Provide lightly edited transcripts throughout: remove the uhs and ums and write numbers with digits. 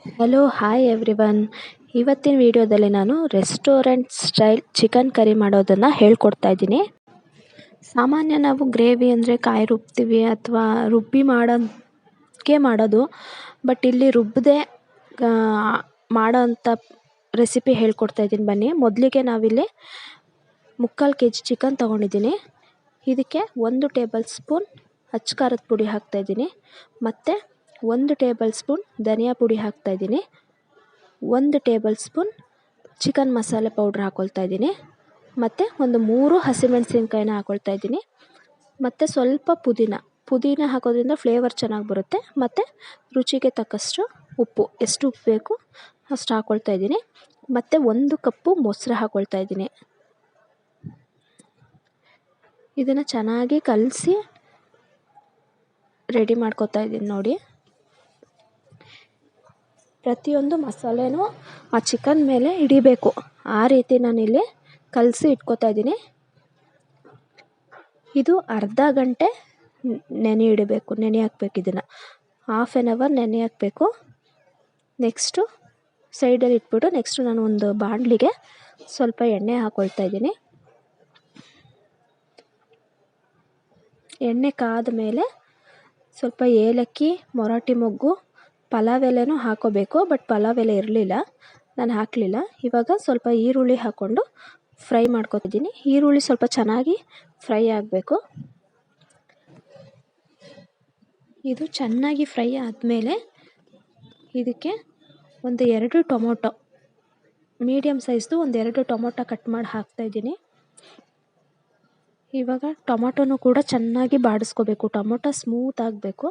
Hello hi everyone. ಇವತ್ತಿನ ವಿಡಿಯೋದಲ್ಲಿ ನಾನು ರೆಸ್ಟೋರೆಂಟ್ ಸ್ಟೈಲ್ ಚಿಕನ್ ಕರಿ ಮಾಡೋದನ್ನು ಹೇಳ್ಕೊಡ್ತಾ ಇದ್ದೀನಿ. ಸಾಮಾನ್ಯ ನಾವು ಗ್ರೇವಿ ಅಂದರೆ ಕಾಯಿ ರುಬ್ತೀವಿ ಅಥವಾ ರುಬ್ಬಿ ಮಾಡೋದು. ಬಟ್ ಇಲ್ಲಿ ರುಬ್ಬದೆ ಮಾಡೋಂಥ ರೆಸಿಪಿ ಹೇಳ್ಕೊಡ್ತಾ ಇದ್ದೀನಿ ಬನ್ನಿ. ಮೊದಲಿಗೆ ನಾವಿಲ್ಲಿ 3/4 kg ಚಿಕನ್ ತೊಗೊಂಡಿದ್ದೀನಿ. ಇದಕ್ಕೆ 1 ಟೇಬಲ್ ಸ್ಪೂನ್ ಅಚ್ಚ ಖಾರದ ಪುಡಿ ಹಾಕ್ತಾಯಿದ್ದೀನಿ. ಮತ್ತು 1 ಟೇಬಲ್ ಸ್ಪೂನ್ ಧನಿಯಾ ಪುಡಿ ಹಾಕ್ತಾಯಿದ್ದೀನಿ. 1 ಟೇಬಲ್ ಸ್ಪೂನ್ ಚಿಕನ್ ಮಸಾಲೆ ಪೌಡ್ರ್ ಹಾಕ್ಕೊಳ್ತಾ ಇದ್ದೀನಿ. ಮತ್ತು ಒಂದು 3 ಹಸಿಮೆಣಸಿನ್ಕಾಯಿನ ಹಾಕ್ಕೊಳ್ತಾ ಇದ್ದೀನಿ. ಮತ್ತು ಸ್ವಲ್ಪ ಪುದೀನ ಹಾಕೋದ್ರಿಂದ ಫ್ಲೇವರ್ ಚೆನ್ನಾಗಿ ಬರುತ್ತೆ. ಮತ್ತು ರುಚಿಗೆ ತಕ್ಕಷ್ಟು ಉಪ್ಪು, ಎಷ್ಟು ಉಪ್ಪು ಬೇಕು ಅಷ್ಟು ಹಾಕ್ಕೊಳ್ತಾ ಇದ್ದೀನಿ. ಮತ್ತು 1 ಕಪ್ಪು ಮೊಸರು ಹಾಕ್ಕೊಳ್ತಾ ಇದ್ದೀನಿ. ಇದನ್ನು ಚೆನ್ನಾಗಿ ಕಲಸಿ ರೆಡಿ ಮಾಡ್ಕೊತಾ ಇದ್ದೀನಿ ನೋಡಿ. ಪ್ರತಿಯೊಂದು ಮಸಾಲೆನೂ ಆ ಚಿಕನ್ ಮೇಲೆ ಹಿಡಿಬೇಕು, ಆ ರೀತಿ ನಾನಿಲ್ಲಿ ಕಲಸಿ ಇಟ್ಕೊತಾ ಇದ್ದೀನಿ. ಇದು ಅರ್ಧ ಗಂಟೆ ನೆನೆ ಹಾಕಬೇಕು. ಇದನ್ನು 1/2 hour ನೆನೆ ಹಾಕಬೇಕು. ನೆಕ್ಸ್ಟು ಸೈಡಲ್ಲಿ ಇಟ್ಬಿಟ್ಟು ನೆಕ್ಸ್ಟು ನಾನು ಒಂದು ಬಾಣಲಿಗೆ ಸ್ವಲ್ಪ ಎಣ್ಣೆ ಹಾಕ್ಕೊಳ್ತಾ ಇದ್ದೀನಿ. ಎಣ್ಣೆ ಕಾದ ಮೇಲೆ ಸ್ವಲ್ಪ ಏಲಕ್ಕಿ, ಮೊರಾಟಿ ಮೊಗ್ಗು, ಪಲಾವ್ ಎಲೆನೂ ಹಾಕೋಬೇಕು. ಬಟ್ ಪಲಾವ್ ಎಲೆ ಇರಲಿಲ್ಲ, ನಾನು ಹಾಕಲಿಲ್ಲ. ಇವಾಗ ಸ್ವಲ್ಪ ಈರುಳ್ಳಿ ಹಾಕ್ಕೊಂಡು ಫ್ರೈ ಮಾಡ್ಕೊತಿದ್ದೀನಿ. ಈರುಳ್ಳಿ ಸ್ವಲ್ಪ ಚೆನ್ನಾಗಿ ಫ್ರೈ ಆಗಬೇಕು. ಇದು ಚೆನ್ನಾಗಿ ಫ್ರೈ ಆದಮೇಲೆ ಇದಕ್ಕೆ ಒಂದು 2 ಟೊಮೊಟೊ, ಮೀಡಿಯಮ್ ಸೈಜ್ದು ಒಂದು 2 ಟೊಮೊಟೊ ಕಟ್ ಮಾಡಿ ಹಾಕ್ತಾಯಿದ್ದೀನಿ. ಇವಾಗ ಟೊಮೊಟೊನೂ ಕೂಡ ಚೆನ್ನಾಗಿ ಬಾಡಿಸ್ಕೋಬೇಕು. ಟೊಮೊಟೊ ಸ್ಮೂತ್ ಆಗಬೇಕು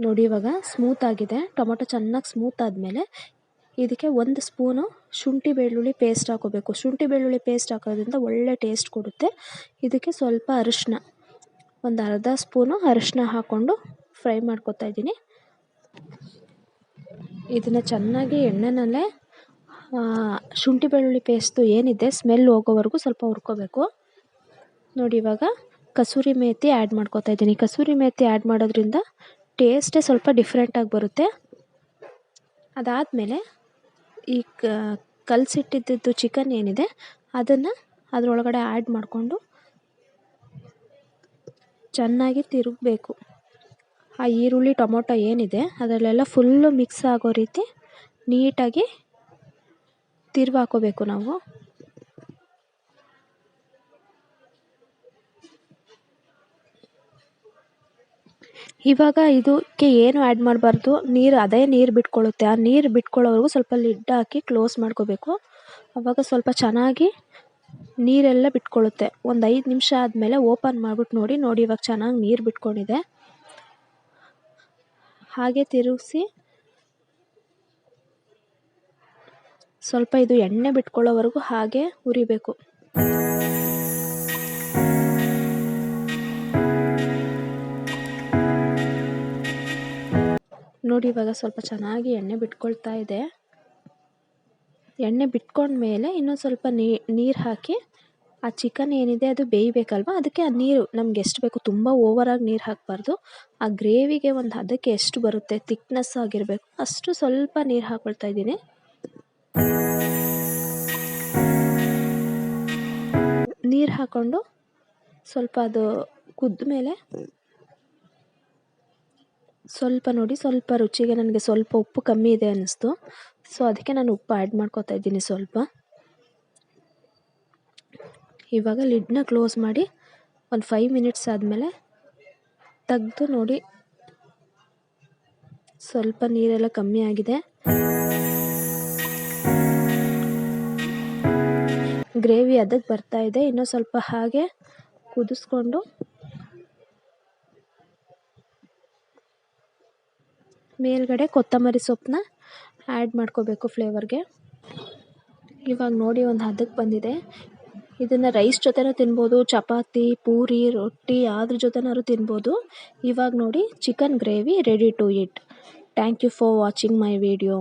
ನೋಡಿ. ಇವಾಗ ಸ್ಮೂತ್ ಆಗಿದೆ. ಟೊಮೊಟೊ ಚೆನ್ನಾಗಿ ಸ್ಮೂತ್ ಆದಮೇಲೆ ಇದಕ್ಕೆ 1 ಸ್ಪೂನು ಶುಂಠಿ ಬೆಳ್ಳುಳ್ಳಿ ಪೇಸ್ಟ್ ಹಾಕೋಬೇಕು. ಶುಂಠಿ ಬೆಳ್ಳುಳ್ಳಿ ಪೇಸ್ಟ್ ಹಾಕೋದ್ರಿಂದ ಒಳ್ಳೆ ಟೇಸ್ಟ್ ಕೊಡುತ್ತೆ. ಇದಕ್ಕೆ ಸ್ವಲ್ಪ ಅರಿಶಿನ, ಒಂದು ಅರ್ಧ ಸ್ಪೂನು ಅರಿಶಿನ ಹಾಕ್ಕೊಂಡು ಫ್ರೈ ಮಾಡ್ಕೊತಾ ಇದ್ದೀನಿ. ಇದನ್ನು ಚೆನ್ನಾಗಿ ಎಣ್ಣೆನಲ್ಲೇ ಶುಂಠಿ ಬೆಳ್ಳುಳ್ಳಿ ಪೇಸ್ಟು ಏನಿದೆ ಸ್ಮೆಲ್ ಹೋಗೋವರೆಗೂ ಸ್ವಲ್ಪ ಹುರ್ಕೋಬೇಕು ನೋಡಿ. ಇವಾಗ ಕಸೂರಿ ಮೇಥಿ ಆ್ಯಡ್ ಮಾಡ್ಕೊತಾ ಇದ್ದೀನಿ. ಕಸೂರಿ ಮೇಥಿ ಆ್ಯಡ್ ಮಾಡೋದ್ರಿಂದ ಟೇಸ್ಟೇ ಸ್ವಲ್ಪ ಡಿಫ್ರೆಂಟಾಗಿ ಬರುತ್ತೆ. ಅದಾದಮೇಲೆ ಈ ಕಲಸಿಟ್ಟಿದ್ದು ಚಿಕನ್ ಏನಿದೆ ಅದನ್ನು ಅದರೊಳಗಡೆ ಆ್ಯಡ್ ಮಾಡಿಕೊಂಡು ಚೆನ್ನಾಗಿ ತಿರುಗಬೇಕು. ಆ ಈರುಳ್ಳಿ ಟೊಮೊಟೊ ಏನಿದೆ ಅದರಲ್ಲೆಲ್ಲ ಫುಲ್ಲು ಮಿಕ್ಸ್ ಆಗೋ ರೀತಿ ನೀಟಾಗಿ ಹಾಕೋಬೇಕು ನಾವು. ಇವಾಗ ಇದಕ್ಕೆ ಏನು ಆ್ಯಡ್ ಮಾಡಬಾರ್ದು, ಅದೇ ನೀರು ಬಿಟ್ಕೊಳ್ಳುತ್ತೆ. ಆ ನೀರು ಬಿಟ್ಕೊಳ್ಳೋವರೆಗೂ ಸ್ವಲ್ಪ ಲಿಡ್ ಹಾಕಿ ಕ್ಲೋಸ್ ಮಾಡ್ಕೋಬೇಕು. ಆವಾಗ ಸ್ವಲ್ಪ ಚೆನ್ನಾಗಿ ನೀರೆಲ್ಲ ಬಿಟ್ಕೊಳ್ಳುತ್ತೆ. ಒಂದು 5 ನಿಮಿಷ ಆದಮೇಲೆ ಓಪನ್ ಮಾಡಿಬಿಟ್ಟು ನೋಡಿ ಇವಾಗ ಚೆನ್ನಾಗಿ ನೀರು ಬಿಟ್ಕೊಂಡಿದೆ. ಹಾಗೆ ತಿರುಗಿಸಿ ಸ್ವಲ್ಪ ಇದು ಎಣ್ಣೆ ಬಿಟ್ಕೊಳ್ಳೋವರೆಗೂ ಹಾಗೆ ಹುರಿಬೇಕು. ನೋಡಿ ಇವಾಗ ಸ್ವಲ್ಪ ಚೆನ್ನಾಗಿ ಎಣ್ಣೆ ಬಿಟ್ಕೊಳ್ತಾ ಇದೆ. ಎಣ್ಣೆ ಬಿಟ್ಕೊಂಡ್ಮೇಲೆ ಇನ್ನೊಂದು ಸ್ವಲ್ಪ ನೀರು ಹಾಕಿ ಆ ಚಿಕನ್ ಏನಿದೆ ಅದು ಬೇಯಬೇಕಲ್ವ, ಅದಕ್ಕೆ ಆ ನೀರು ನಮ್ಗೆ ಎಷ್ಟು ಬೇಕು, ತುಂಬ ಓವರಾಗಿ ನೀರು ಹಾಕಬಾರ್ದು. ಆ ಗ್ರೇವಿಗೆ ಒಂದು ಹದಕ್ಕೆ ಎಷ್ಟು ಬರುತ್ತೆ, ಥಿಕ್ನೆಸ್ ಆಗಿರಬೇಕು ಅಷ್ಟು ಸ್ವಲ್ಪ ನೀರು ಹಾಕ್ಕೊಳ್ತಾ ಇದ್ದೀನಿ. ನೀರು ಹಾಕ್ಕೊಂಡು ಸ್ವಲ್ಪ ಅದು ಕುದ್ದ ಮೇಲೆ ಸ್ವಲ್ಪ ರುಚಿಗೆ ನನಗೆ ಸ್ವಲ್ಪ ಉಪ್ಪು ಕಮ್ಮಿ ಇದೆ ಅನ್ನಿಸ್ತು. ಸೊ ಅದಕ್ಕೆ ನಾನು ಉಪ್ಪು ಆ್ಯಡ್ ಮಾಡ್ಕೊತಾ ಇದ್ದೀನಿ ಸ್ವಲ್ಪ. ಇವಾಗ ಲಿಡ್ನ ಕ್ಲೋಸ್ ಮಾಡಿ ಒಂದು 5 ಮಿನಿಟ್ಸ್ ಆದಮೇಲೆ ತೆಗೆದು ನೋಡಿ, ಸ್ವಲ್ಪ ನೀರೆಲ್ಲ ಕಮ್ಮಿ ಆಗಿದೆ. ಗ್ರೇವಿ ಅದಕ್ಕೆ ಬರ್ತಾ ಇದೆ. ಇನ್ನೂ ಸ್ವಲ್ಪ ಹಾಗೆ ಕುದಿಸ್ಕೊಂಡು ಮೇಲ್ಗಡೆ ಕೊತ್ತಂಬರಿ ಸೊಪ್ಪನ್ನ ಆ್ಯಡ್ ಮಾಡ್ಕೋಬೇಕು ಫ್ಲೇವರ್ಗೆ. ಇವಾಗ ನೋಡಿ ಒಂದು ಹದಕ್ಕೆ ಬಂದಿದೆ. ಇದನ್ನು ರೈಸ್ ಜೊತೆನೂ ತಿನ್ಬೋದು, ಚಪಾತಿ, ಪೂರಿ, ರೊಟ್ಟಿ ಯಾವ್ದ್ರ ಜೊತೆನಾದ್ರು ತಿನ್ಬೋದು. ಇವಾಗ ನೋಡಿ chicken gravy ready to eat. Thank you for watching my video.